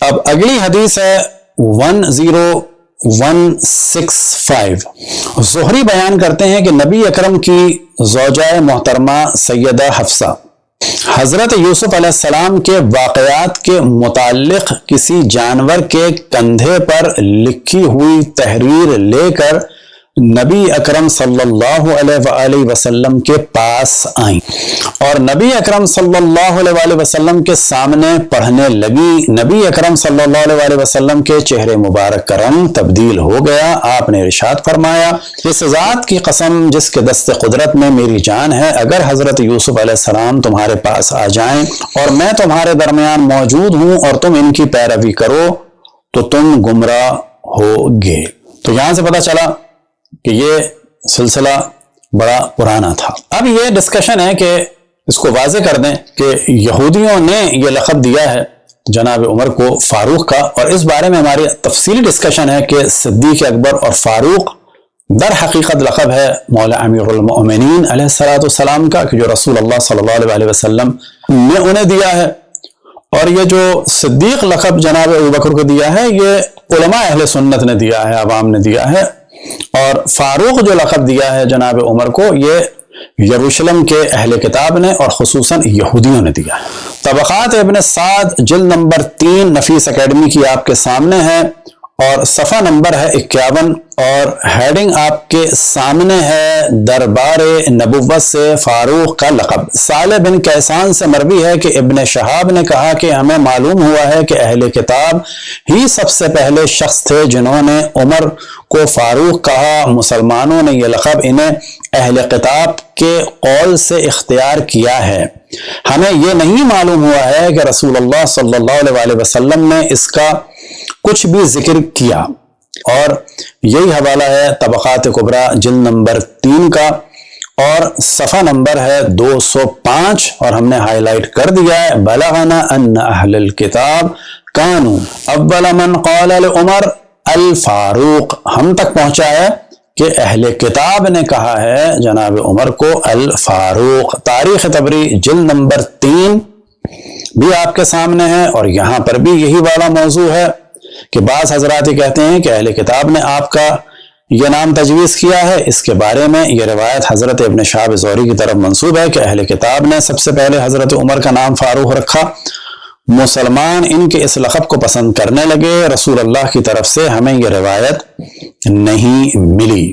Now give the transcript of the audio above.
اب اگلی حدیث ہے 10165. زہری بیان کرتے ہیں کہ نبی اکرم کی زوجہ محترمہ سیدہ حفصہ حضرت یوسف علیہ السلام کے واقعات کے متعلق کسی جانور کے کندھے پر لکھی ہوئی تحریر لے کر نبی اکرم صلی اللہ علیہ وآلہ وسلم کے پاس آئیں اور نبی اکرم صلی اللہ علیہ وآلہ وسلم کے سامنے پڑھنے لگی. نبی اکرم صلی اللہ علیہ وآلہ وسلم کے چہرے مبارک کا رنگ تبدیل ہو گیا. آپ نے ارشاد فرمایا اس ذات کی قسم جس کے دست قدرت میں میری جان ہے، اگر حضرت یوسف علیہ السلام تمہارے پاس آ جائیں اور میں تمہارے درمیان موجود ہوں اور تم ان کی پیروی کرو تو تم گمراہ ہوگے. تو یہاں سے پتہ چلا کہ یہ سلسلہ بڑا پرانا تھا. اب یہ ڈسکشن ہے کہ اس کو واضح کر دیں کہ یہودیوں نے یہ لقب دیا ہے جناب عمر کو فاروق کا، اور اس بارے میں ہماری تفصیلی ڈسکشن ہے کہ صدیق اکبر اور فاروق در حقیقت لقب ہے مولا امیر المؤمنین علیہ السلام کا، کہ جو رسول اللہ صلی اللہ علیہ وسلم نے انہیں دیا ہے. اور یہ جو صدیق لقب جناب ابوبکر کو دیا ہے یہ علماء اہل سنت نے دیا ہے، عوام نے دیا ہے. اور فاروق جو لقب دیا ہے جناب عمر کو یہ یروشلم کے اہل کتاب نے اور خصوصاً یہودیوں نے دیا ہے. طبقات ابن سعد جلد نمبر 3 نفیس اکیڈمی کی آپ کے سامنے ہے اور صفحہ نمبر ہے 51 اور ہیڈنگ آپ کے سامنے ہے دربار نبوت سے فاروق کا لقب. صالح بن کیسان سے مروی ہے کہ ابن شہاب نے کہا کہ ہمیں معلوم ہوا ہے کہ اہل کتاب ہی سب سے پہلے شخص تھے جنہوں نے عمر کو فاروق کہا. مسلمانوں نے یہ لقب انہیں اہل کتاب کے قول سے اختیار کیا ہے. ہمیں یہ نہیں معلوم ہوا ہے کہ رسول اللہ صلی اللہ علیہ وسلم نے اس کا کچھ بھی ذکر کیا. اور یہی حوالہ ہے طبقات کبریٰ جلد نمبر 3 کا اور صفحہ نمبر ہے 205 اور ہم نے ہائی لائٹ کر دیا ہے. بلغنا ان اہل الکتاب کانوا اول من قال لعمر الفاروق. ہم تک پہنچا ہے کہ اہل کتاب نے کہا ہے جناب عمر کو الفاروق. تاریخ طبری جلد نمبر 3 بھی آپ کے سامنے ہے اور یہاں پر بھی یہی والا موضوع ہے کہ بعض حضرات یہ کہتے ہیں کہ اہل کتاب نے آپ کا یہ نام تجویز کیا ہے. اس کے بارے میں یہ روایت حضرت ابن شہاب زہری کی طرف منسوب ہے کہ اہل کتاب نے سب سے پہلے حضرت عمر کا نام فاروق رکھا. مسلمان ان کے اس لقب کو پسند کرنے لگے. رسول اللہ کی طرف سے ہمیں یہ روایت نہیں ملی.